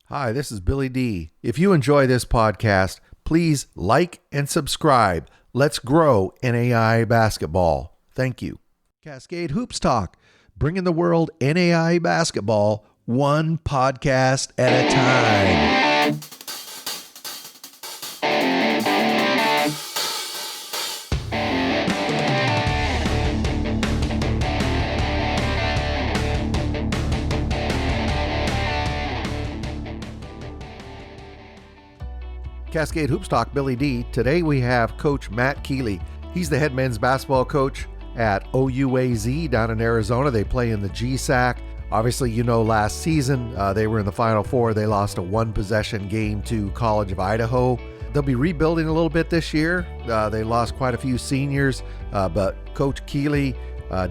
Hi, this is Billy D. If you enjoy this podcast, please like and subscribe. Let's grow NAI basketball. Thank you. Cascade Hoops Talk, bringing the world NAI basketball one podcast at a time. Cascade Hoops Talk, Billy D. Today we have Coach Matt Keeley. He's the head men's basketball coach at OUAZ down in Arizona. They play in the GSAC. Obviously, you know, last season they were in the Final Four. They lost a one-possession game to College of Idaho. They'll be rebuilding a little bit this year. They lost quite a few seniors, but Coach Keeley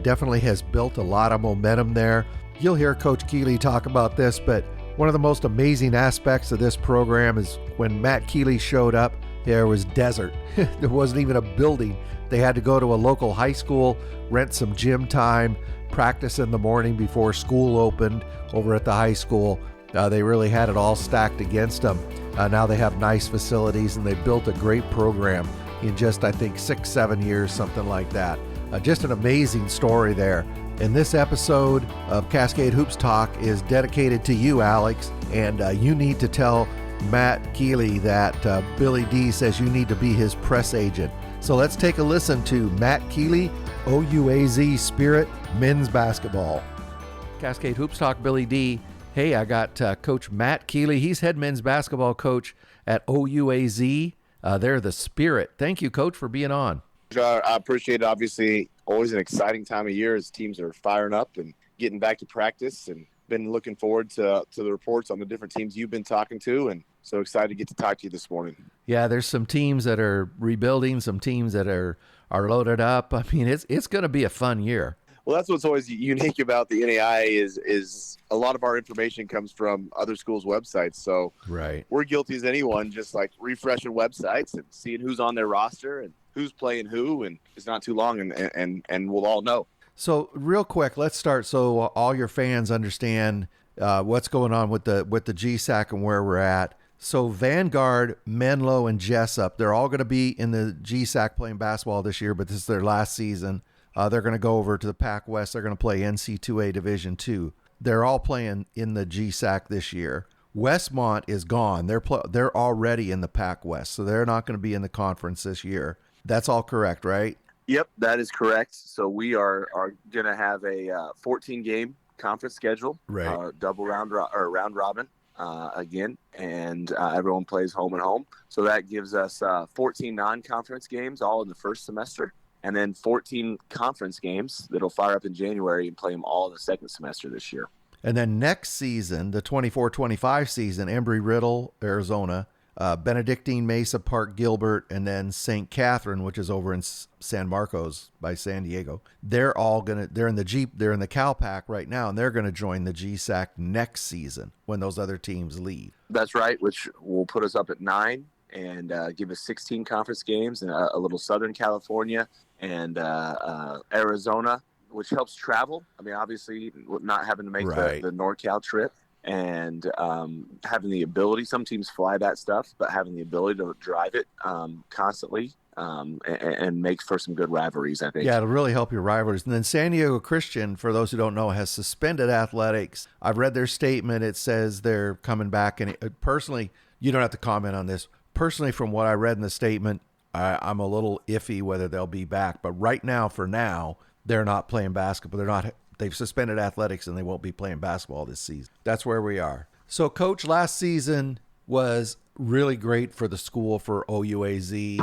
definitely has built a lot of momentum there. You'll hear Coach Keeley talk about this, but one of the most amazing aspects of this program is when Matt Keeley showed up, there was desert. There wasn't even a building. They had to go to a local high school, rent some gym time, practice in the morning before school opened over at the high school. They really had it all stacked against them. Now they have nice facilities and they built a great program in just, I think, 6-7 years, something like that. Just an amazing story there. And this episode of Cascade Hoops Talk is dedicated to you, Alex, and you need to tell Matt Keeley that Billy D says you need to be his press agent. So let's take a listen to Matt Keeley, OUAZ Spirit Men's Basketball. Cascade Hoops Talk, Billy D. Hey, I got Coach Matt Keeley. He's head men's basketball coach at OUAZ. They're the Spirit. Thank you, Coach, for being on. I appreciate it. Obviously, always an exciting time of year as teams are firing up and getting back to practice, and been looking forward to the reports on the different teams you've been talking to, and so excited to get to talk to you this morning. Yeah, there's some teams that are rebuilding, some teams that are loaded up. I mean, it's going to be a fun year. Well, that's what's always unique about the NAI is a lot of our information comes from other schools' websites. So right, we're guilty as anyone, just like refreshing websites and seeing who's on their roster and who's playing who, and it's not too long, and we'll all know. So real quick, let's start so all your fans understand what's going on with the GSAC and where we're at. So Vanguard, Menlo, and Jessup, they're all going to be in the GSAC playing basketball this year, but this is their last season. They're going to go over to the Pac West. They're going to play NC2A Division II. They're all playing in the GSAC this year. Westmont is gone. They're already in the Pac West, so they're not going to be in the conference this year. That's all correct, right? Yep, that is correct. So we are going to have a 14-game conference schedule, right? Double round robin again, and everyone plays home and home. So that gives us 14 non-conference games all in the first semester, and then 14 conference games that'll fire up in January and play them all in the second semester this year. And then next season, the 24-25 season, Embry-Riddle, Arizona, Benedictine, Mesa, Park, Gilbert, and then St. Catherine, which is over in San Marcos by San Diego. They're in the Cal Pac right now, and they're gonna join the GSAC next season when those other teams leave. That's right, which will put us up at 9 and give us 16 conference games and a little Southern California and Arizona, which helps travel. I mean, obviously, not having to make right. the NorCal trip. And having the ability, some teams fly that stuff, but having the ability to drive it constantly and make for some good rivalries, I think. Yeah, it'll really help your rivalries. And then San Diego Christian, for those who don't know, has suspended athletics. I've read their statement. It says they're coming back. And personally, you don't have to comment on this. Personally, from what I read in the statement, I'm a little iffy whether they'll be back. But right now, for now, they're not playing basketball. They've suspended athletics and they won't be playing basketball this season. That's where we are. So, Coach, last season was really great for the school, for OUAZ.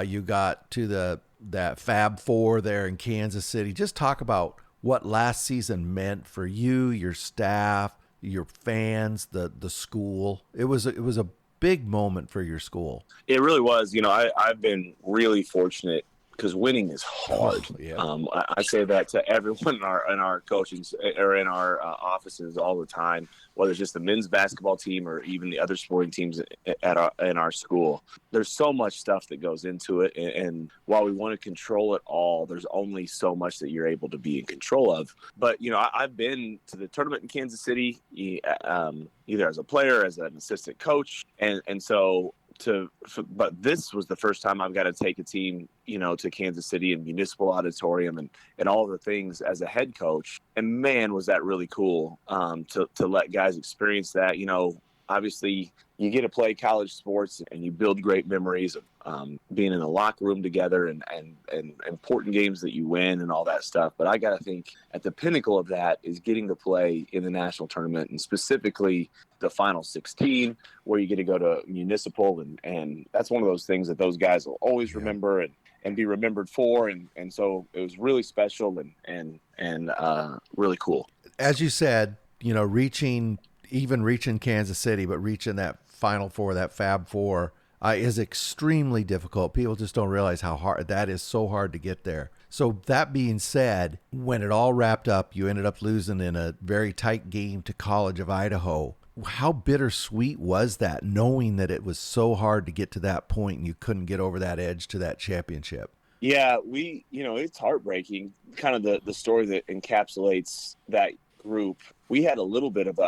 You got to that Fab Four there in Kansas City. Just talk about what last season meant for you, your staff, your fans, the school. It was a big moment for your school. It really was. You know, I've been really fortunate because winning is hard. Yeah. I say that to everyone in our coaching or in our offices all the time, whether it's just the men's basketball team or even the other sporting teams in our school. There's so much stuff that goes into it, and while we want to control it all, there's only so much that you're able to be in control of. But I've been to the tournament in Kansas City, either as a player, as an assistant coach, and so. But this was the first time I've got to take a team, to Kansas City and Municipal Auditorium and all the things as a head coach. And man, was that really cool to let guys experience that. Obviously you get to play college sports and you build great memories of being in the locker room together and important games that you win and all that stuff. But I got to think at the pinnacle of that is getting to play in the national tournament, and specifically the final 16, where you get to go to Municipal. And that's one of those things that those guys will always remember and be remembered for. And so it was really special and really cool. As you said, reaching Kansas City, but reaching that Final Four, that Fab Four, is extremely difficult. People just don't realize how hard that is. So hard to get there. So that being said, when it all wrapped up, you ended up losing in a very tight game to College of Idaho. How bittersweet was that, knowing that it was so hard to get to that point and you couldn't get over that edge to that championship? Yeah, it's heartbreaking. Kind of the story that encapsulates that group. We had a little bit of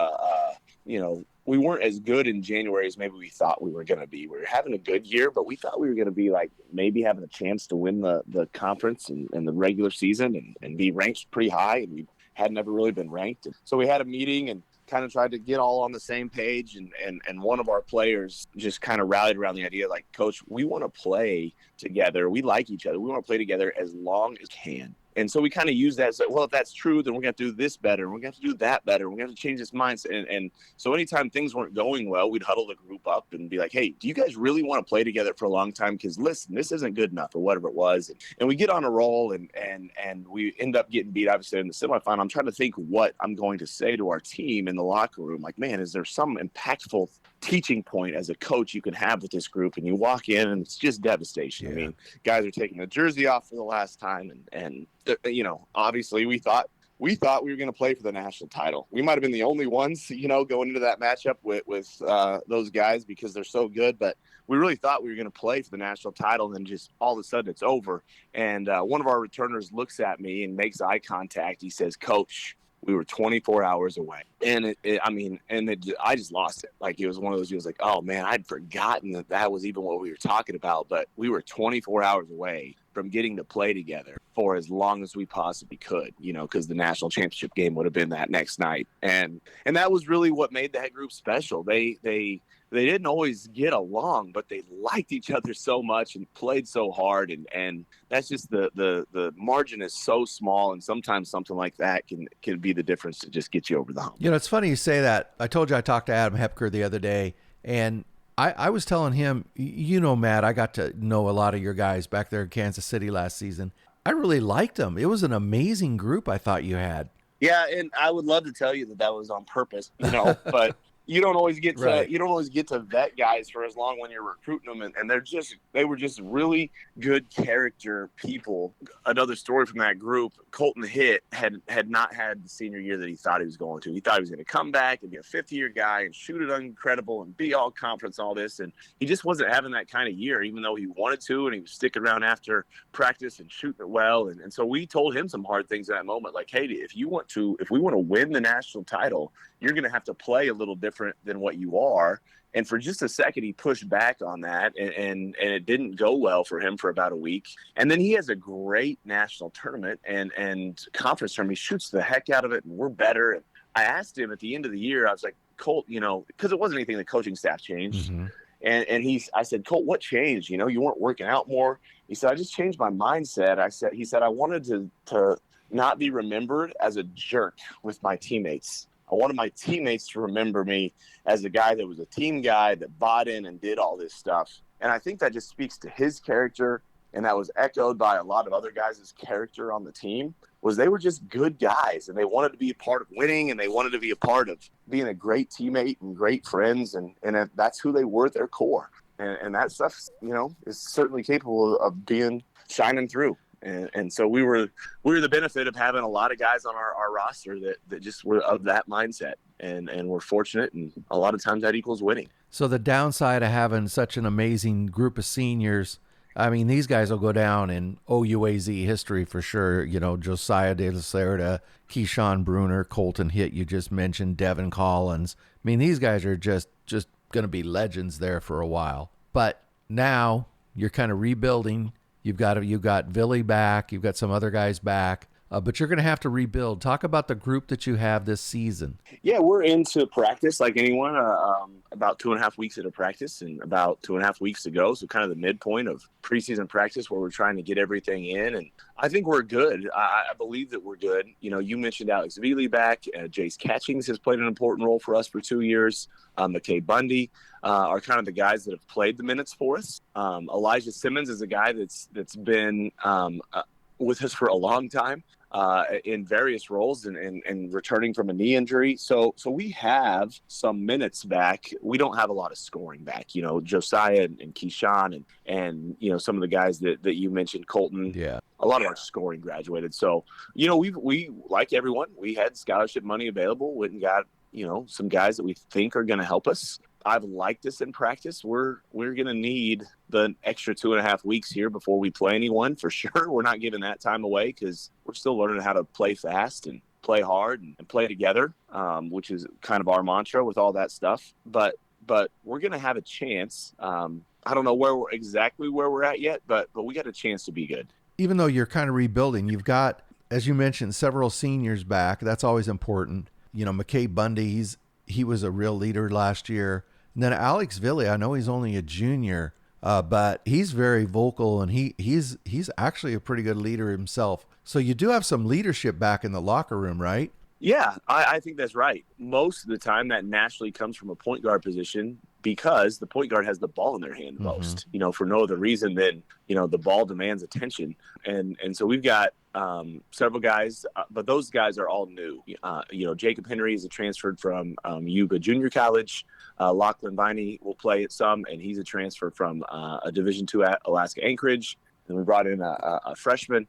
we weren't as good in January as maybe we thought we were going to be. We were having a good year, but we thought we were going to be like maybe having a chance to win the conference and the regular season and be ranked pretty high. And we had never really been ranked. And so we had a meeting and kind of tried to get all on the same page. And one of our players just kind of rallied around the idea, like, Coach, we want to play together. We like each other. We want to play together as long as we can. And so we kind of use that as, well, if that's true, then we're going to do this better. We're going to have to do that better. We're going to have to change this mindset. And so anytime things weren't going well, we'd huddle the group up and be like, hey, do you guys really want to play together for a long time? Because listen, this isn't good enough or whatever it was. And we get on a roll and we end up getting beat, obviously, in the semifinal. I'm trying to think what I'm going to say to our team in the locker room. Like, man, is there some impactful teaching point as a coach you can have with this group? And you walk in and it's just devastation. Yeah. I mean, guys are taking the jersey off for the last time. And obviously we thought we were going to play for the national title. We might've been the only ones, going into that matchup with those guys because they're so good, but we really thought we were going to play for the national title. And then just all of a sudden it's over. And one of our returners looks at me and makes eye contact. He says, Coach, we were 24 hours away. And I just lost it. Like, it was one of those deals like, oh man, I'd forgotten that was even what we were talking about, but we were 24 hours away from getting to play together for as long as we possibly could, because the national championship game would have been that next night. And that was really what made that group special. They didn't always get along, but they liked each other so much and played so hard. And that's just the margin is so small. And sometimes something like that can be the difference to just get you over the hump. It's funny you say that. I told you I talked to Adam Hepker the other day, and I was telling him, Matt, I got to know a lot of your guys back there in Kansas City last season. I really liked them. It was an amazing group I thought you had. Yeah, and I would love to tell you that was on purpose, but you don't always get to vet guys for as long when you're recruiting them, and they were just really good character people. Another story from that group, Colton Hitt had not had the senior year that he thought he was going to. He thought he was going to come back and be a fifth-year guy and shoot it incredible and be all conference and all this, and he just wasn't having that kind of year, even though he wanted to, and he was sticking around after practice and shooting it well. And so we told him some hard things in that moment, like, hey, if we want to win the national title, you're going to have to play a little different than what you are. And for just a second, he pushed back on that, and it didn't go well for him for about a week. And then he has a great national tournament and conference tournament. He shoots the heck out of it, and we're better. And I asked him at the end of the year, I was like, Colt, because it wasn't anything the coaching staff changed. Mm-hmm. And I said, Colt, what changed? You weren't working out more. He said, I just changed my mindset. He said, I wanted to not be remembered as a jerk with my teammates. I wanted my teammates to remember me as a guy that was a team guy that bought in and did all this stuff. And I think that just speaks to his character, and that was echoed by a lot of other guys' character on the team, was they were just good guys, and they wanted to be a part of winning, and they wanted to be a part of being a great teammate and great friends, and that's who they were at their core. And that stuff, is certainly capable of being shining through. And so we were the benefit of having a lot of guys on our roster that just were of that mindset, and we're fortunate, and a lot of times that equals winning. So the downside of having such an amazing group of seniors, I mean, these guys will go down in OUAZ history for sure. You know, Josiah De La Cerda, Keyshawn Bruner, Colton Hitt, you just mentioned, Devin Collins. I mean, these guys are just going to be legends there for a while. But now you're kind of rebuilding. You've got Billy back. You've got some other guys back. But you're going to have to rebuild. Talk about the group that you have this season. Yeah, we're into practice like anyone. About 2.5 weeks into practice and about 2.5 weeks to go. So kind of the midpoint of preseason practice where we're trying to get everything in. And I think we're good. I believe that we're good. You know, you mentioned Alex Veely back. Jace Catchings has played an important role for us for 2 years. McKay Bundy are kind of the guys that have played the minutes for us. Elijah Simmons is a guy that's been with us for a long time. In various roles and returning from a knee injury. So we have some minutes back. We don't have a lot of scoring back. You know, Josiah and Keyshawn and you know, some of the guys that you mentioned, Colton. Yeah. A lot of our scoring graduated. So, you know, we like everyone, we had scholarship money available, went and got, you know, some guys that we think are going to help us. I've liked this in practice. We're going to need the extra 2.5 weeks here before we play anyone for sure. We're not giving that time away because we're still learning how to play fast and play hard and play together, which is kind of our mantra with all that stuff. But we're going to have a chance. I don't know exactly where we're at yet, but we got a chance to be good. Even though you're kind of rebuilding, you've got, as you mentioned, several seniors back. That's always important. You know, McKay Bundy, he was a real leader last year. And then Alex Veely, I know he's only a junior, but he's very vocal, and he's actually a pretty good leader himself. So you do have some leadership back in the locker room, right? Yeah, I think that's right. Most of the time that naturally comes from a point guard position because the point guard has the ball in their hand most, you know, for no other reason than, you know, the ball demands attention. And so we've got several guys, but those guys are all new. You know, Jacob Henry is a transferred from Yuba Junior College. Lachlan Viney will play at some, and he's a transfer from a Division II at Alaska Anchorage. And we brought in a freshman,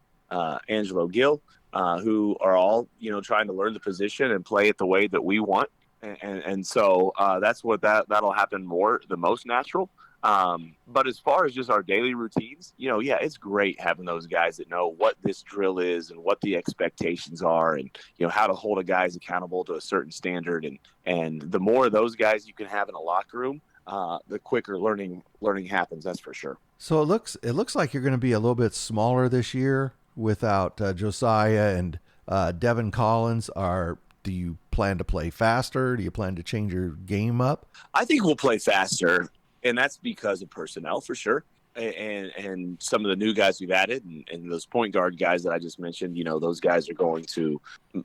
Angelo Gill, who are all, you know, trying to learn the position and play it the way that we want. And so that's what that'll happen the most natural. But as far as just our daily routines, you know, yeah, it's great having those guys that know what this drill is and what the expectations are and, you know, how to hold a guys accountable to a certain standard. And the more of those guys you can have in a locker room, the quicker learning happens. That's for sure. So it looks like you're going to be a little bit smaller this year without Josiah and Devin Collins. Do you plan to play faster? Do you plan to change your game up? I think we'll play faster. And that's because of personnel for sure. And some of the new guys we've added and those point guard guys that I just mentioned, you know, those guys are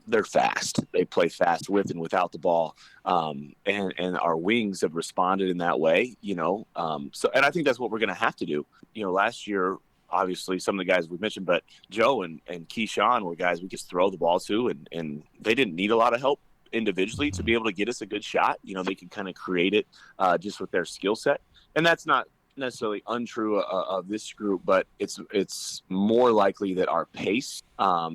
they're fast. They play fast with and without the ball. And our wings have responded in that way, you know. And I think that's what we're going to have to do. You know, last year, obviously some of the guys we mentioned, but Joe and Keyshawn were guys we just throw the ball to and they didn't need a lot of help individually to be able to get us a good shot. You know, they can kind of create it just with their skill set. And that's not necessarily untrue of this group, but it's more likely that our pace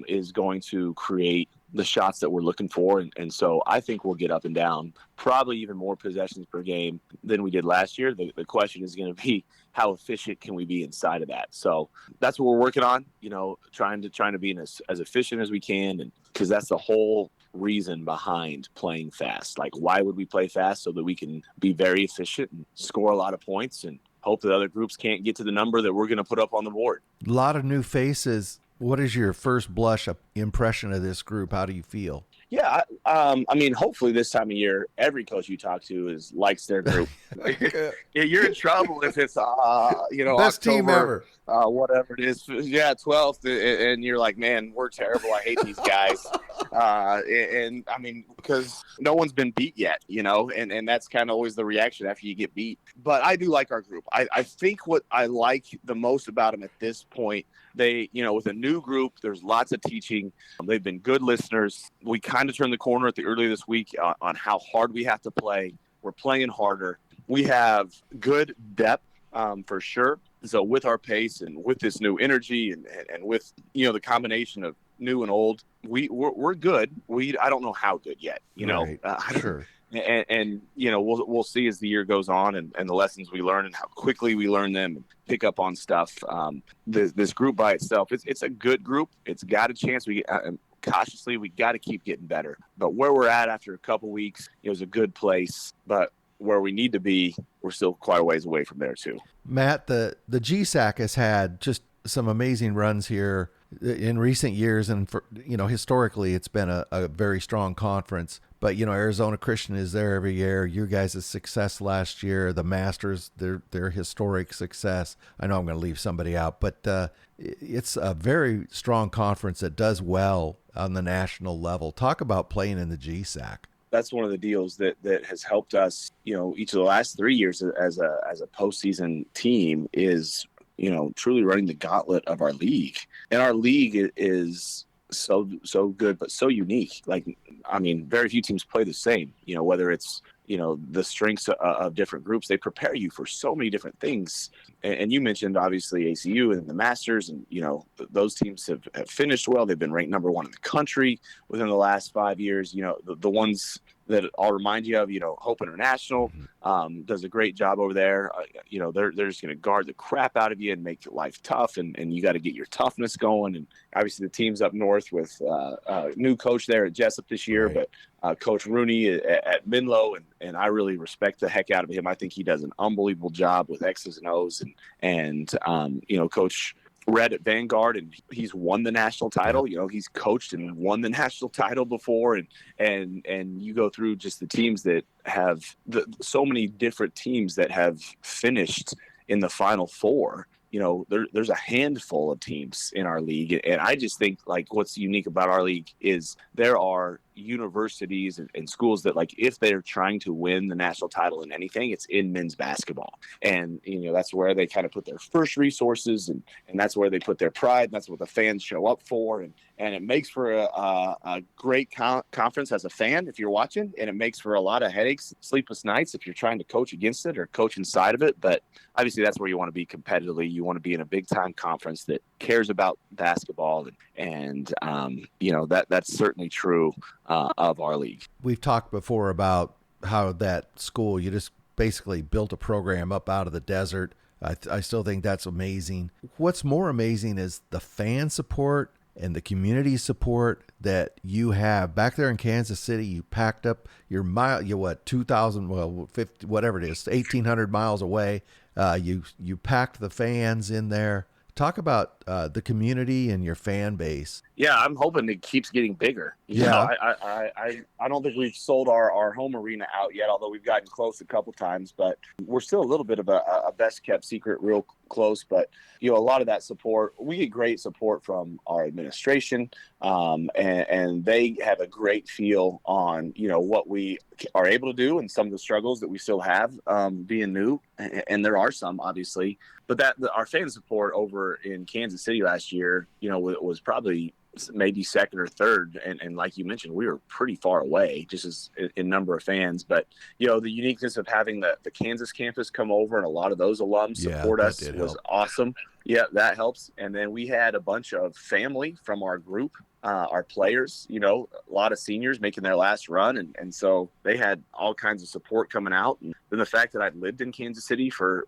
is going to create the shots that we're looking for. And so I think we'll get up and down, probably even more possessions per game than we did last year. The question is going to be how efficient can we be inside of that? So that's what we're working on, you know, trying to be as efficient as we can. And because that's the whole reason behind playing fast. Like, why would we play fast? So that we can be very efficient and score a lot of points and hope that other groups can't get to the number that we're going to put up on the board. A lot of new faces. What is your first blush impression of this group? How do you feel? Yeah, I mean, hopefully this time of year, every coach you talk to likes their group. You're in trouble if it's, you know, best October, team ever. Whatever it is. Yeah, 12th, and you're like, man, we're terrible. I hate these guys. And I mean, because no one's been beat yet, you know, and that's kind of always the reaction after you get beat. But I do like our group. I think what I like the most about them at this point, they, you know, with a new group, there's lots of teaching. They've been good listeners. We kind of turned the corner earlier this week on how hard we have to play. We're playing harder. We have good depth for sure. So with our pace and with this new energy and with, the combination of new and old, we're good. I don't know how good yet, Right. Sure. and we'll see as the year goes on and the lessons we learn and how quickly we learn them and pick up on stuff. This group by itself, it's a good group. It's got a chance. Cautiously, we got to keep getting better. But where we're at after a couple weeks, it was a good place. But where we need to be, we're still quite a ways away from there too. Matt, the GSAC has had just some amazing runs here in recent years, and historically it's been a very strong conference. But Arizona Christian is there every year. You guys' success last year, the Masters, their historic success. I know I'm going to leave somebody out, but it's a very strong conference that does well on the national level. Talk about playing in the GSAC. That's one of the deals that has helped us, each of the last 3 years as a postseason team is, truly running the gauntlet of our league. And our league is so good, but so unique. Very few teams play the same, whether it's, the strengths of different groups. They prepare you for so many different things. And you mentioned, obviously, ACU and the Masters, and, those teams have finished well. They've been ranked number one in the country within the last 5 years. The ones that I'll remind you of, Hope International does a great job over there. They're just going to guard the crap out of you and make life tough, and you got to get your toughness going. And obviously the team's up north with a new coach there at Jessup this year, right. But Coach Rooney at Menlo, and I really respect the heck out of him. I think he does an unbelievable job with X's and O's, and Coach Red at Vanguard, and he's won the national title. He's coached and won the national title before, and you go through just the teams that have so many different teams that have finished in the Final Four. There's a handful of teams in our league, and I just think what's unique about our league is there are universities and schools that if they're trying to win the national title in anything, it's in men's basketball. And that's where they kind of put their first resources, and that's where they put their pride, and that's what the fans show up for, and it makes for a great conference as a fan if you're watching, and it makes for a lot of headaches, sleepless nights if you're trying to coach against it or coach inside of it. But obviously that's where you want to be competitively. You want to be in a big time conference that cares about basketball, and that's certainly true of our league. We've talked before about how that school, you just basically built a program up out of the desert. I still think that's amazing. What's more amazing is the fan support and the community support that you have back there in Kansas City. You packed up your 2,000, 50, whatever it is, 1,800 miles away. You packed the fans in there. Talk about the community and your fan base. Yeah, I'm hoping it keeps getting bigger. I don't think we've sold our home arena out yet, although we've gotten close a couple times. But we're still a little bit of a best kept secret, real close. But a lot of that support, we get great support from our administration, and they have a great feel on what we are able to do and some of the struggles that we still have being new, and there are some obviously. But our fan support over in Kansas City last year, was probably maybe second or third. And like you mentioned, we were pretty far away just as in number of fans. But, the uniqueness of having the Kansas campus come over and a lot of those alums support us was awesome. Yeah, that helps. And then we had a bunch of family from our group, our players, a lot of seniors making their last run. And so they had all kinds of support coming out. And then the fact that I'd lived in Kansas City for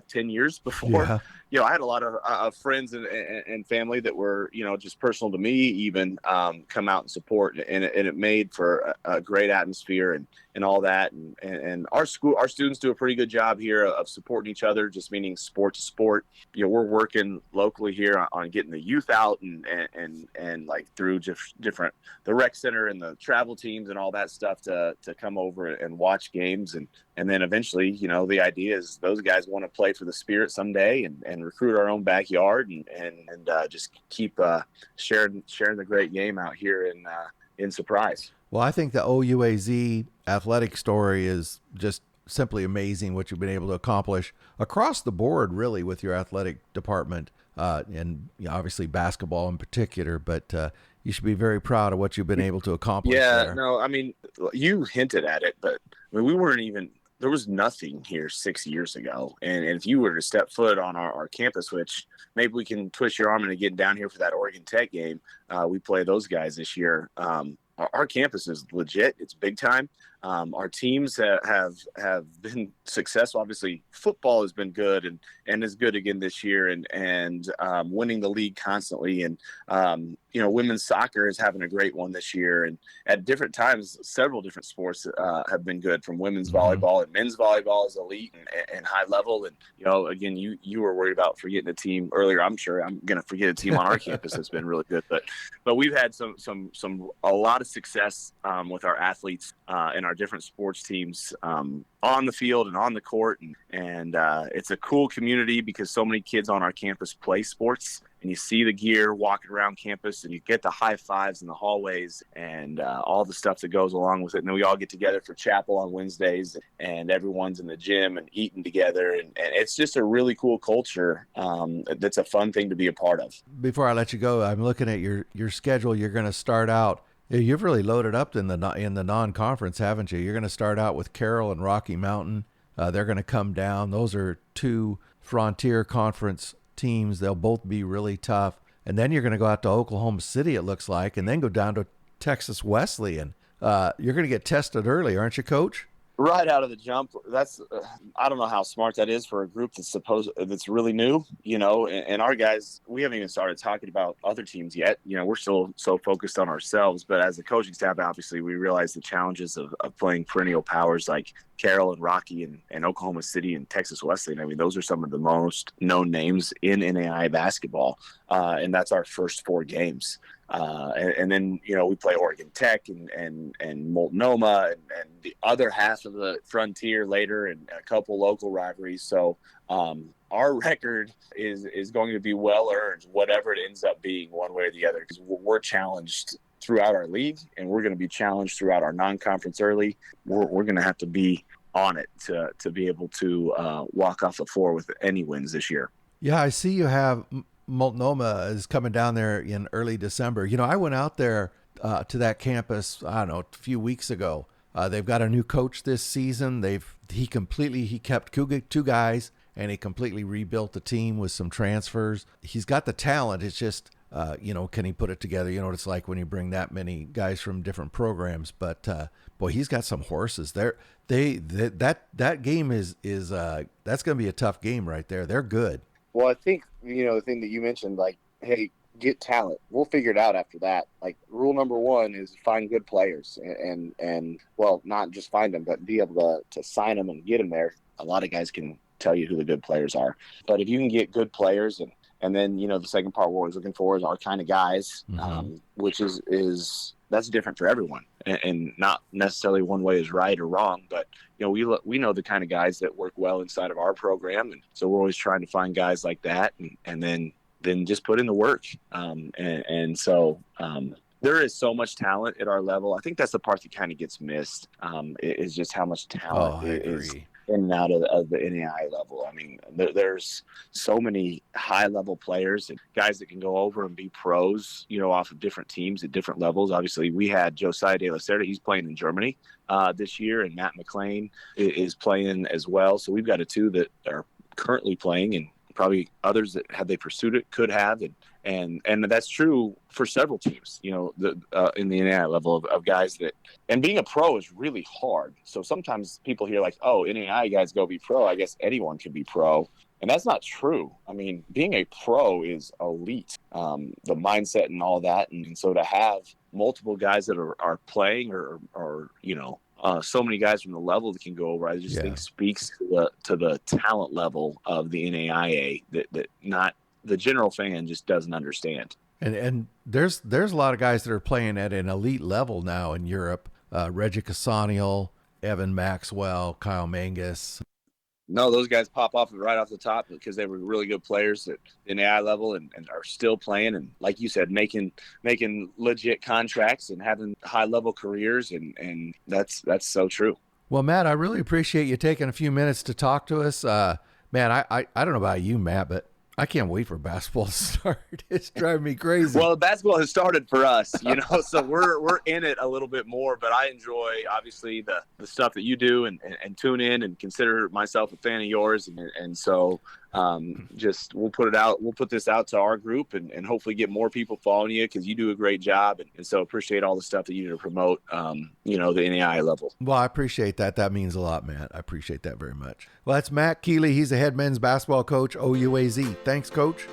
10 years before, I had a lot of friends and family that were, just personal to me even, come out and support, and it made for a great atmosphere and all that. And our students do a pretty good job here of supporting each other, just meaning sport to sport. We're working locally here on getting the youth out and through different, the rec center and the travel teams and all that stuff to come over and watch games. And then eventually, the idea is those guys want to play for the Spirit someday and recruit our own backyard and just keep sharing the great game out here in Surprise. Well, I think the OUAZ athletic story is just simply amazing what you've been able to accomplish across the board, really, with your athletic department, and obviously basketball in particular. But you should be very proud of what you've been able to accomplish. Yeah, there. no, I mean, you hinted at it, but we weren't even there was nothing here 6 years ago. And if you were to step foot on our campus, which maybe we can twist your arm into getting down here for that Oregon Tech game, we play those guys this year. Our campus is legit. It's big time. Our teams have been successful. Obviously, football has been good and is good again this year, and winning the league constantly. And women's soccer is having a great one this year. And at different times, several different sports have been good, from women's volleyball, and men's volleyball is elite and high level. And again, you were worried about forgetting a team earlier. I'm sure I'm going to forget a team on our campus that's been really good, but we've had a lot of success with our athletes and our different sports teams on the field and on the court, and it's a cool community because so many kids on our campus play sports, and you see the gear walking around campus, and you get the high fives in the hallways and all the stuff that goes along with it. And then we all get together for chapel on Wednesdays, and everyone's in the gym and eating together, and it's just a really cool culture that's a fun thing to be a part of. Before I let you go, I'm looking at your schedule. You're going to start out. You've really loaded up in the non-conference, haven't you? You're going to start out with Carroll and Rocky Mountain. They're going to come down. Those are two Frontier Conference teams. They'll both be really tough. And then you're going to go out to Oklahoma City, it looks like, and then go down to Texas Wesleyan. You're going to get tested early, aren't you, Coach? Right out of the jump. That's I don't know how smart that is for a group that's really new, and our guys, we haven't even started talking about other teams yet. We're still so focused on ourselves, but as a coaching staff, obviously we realize the challenges of playing perennial powers like Carroll and Rocky and Oklahoma City and Texas Wesleyan. I mean, those are some of the most known names in NAIA basketball, and that's our first 4 games. And then, we play Oregon Tech and Multnomah and the other half of the Frontier later, and a couple local rivalries. So our record is going to be well earned, whatever it ends up being, one way or the other, because we're challenged throughout our league, and we're going to be challenged throughout our non-conference early. We're going to have to be on it to be able to walk off the floor with any wins this year. Yeah, I see you have Multnomah is coming down there in early December. I went out there to that campus, I don't know, a few weeks ago. They've got a new coach this season. He kept 2 guys, and he completely rebuilt the team with some transfers. He's got the talent. It's just, can he put it together? You know what it's like when you bring that many guys from different programs. But boy, he's got some horses there. That game is that's going to be a tough game right there. They're good. Well, I think, the thing that you mentioned, like, hey, get talent. We'll figure it out after that. Like, rule number 1 is find good players and well, not just find them, but be able to sign them and get them there. A lot of guys can tell you who the good players are. But if you can get good players and then, the second part we're always looking for is our kind of guys, which is that's different for everyone, and not necessarily one way is right or wrong, but we know the kind of guys that work well inside of our program, and so we're always trying to find guys like that, and then just put in the work, and so there is so much talent at our level. I think that's the part that kind of gets missed, is just how much talent is in and out of the NAIA level. I mean, there's so many high-level players and guys that can go over and be pros, off of different teams at different levels. Obviously, we had Josiah De La Cerda. He's playing in Germany this year, and Matt McLean is playing as well. So we've got 2 that are currently playing, and probably others that, had they pursued it, could have. And that's true for several teams, in the NAIA level of guys that, and being a pro is really hard. So sometimes people hear like, oh, NAIA guys go be pro. I guess anyone can be pro. And that's not true. I mean, being a pro is elite, the mindset and all that. And so to have multiple guys that are playing or so many guys from the level that can go over, I just think speaks to the talent level of the NAIA that not the general fan just doesn't understand. And there's a lot of guys that are playing at an elite level now in Europe. Reggie Casaniel, Evan Maxwell, Kyle Mangus. No, those guys pop off right off the top because they were really good players at the NAIA level and are still playing. And like you said, making legit contracts and having high level careers. And that's so true. Well, Matt, I really appreciate you taking a few minutes to talk to us. Man, I don't know about you, Matt, but I can't wait for basketball to start. It's driving me crazy. Well, basketball has started for us, so we're in it a little bit more, but I enjoy obviously the stuff that you do and tune in and consider myself a fan of yours. And so just we'll put this out to our group and hopefully get more people following you, because you do a great job. And so appreciate all the stuff that you do to promote, the NAIA level. Well, I appreciate that. That means a lot, Matt. I appreciate that very much. Well, that's Matt Keeley. He's the head men's basketball coach, OUAZ. Thanks, Coach.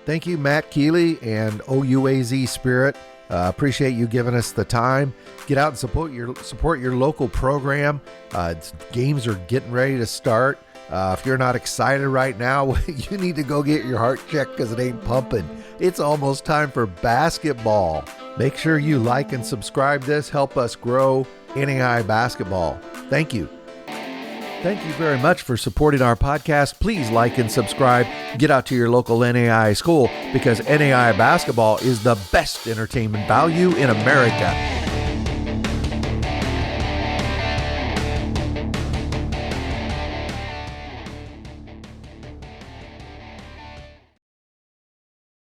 Thank you, Matt Keeley and OUAZ Spirit. Appreciate you giving us the time. Get out and support your local program. Games are getting ready to start. If you're not excited right now, you need to go get your heart checked, because it ain't pumping. It's almost time for basketball. Make sure you like and subscribe this. Help us grow NAIA basketball. Thank you. Thank you very much for supporting our podcast. Please like and subscribe. Get out to your local NAIA school, because NAIA basketball is the best entertainment value in America.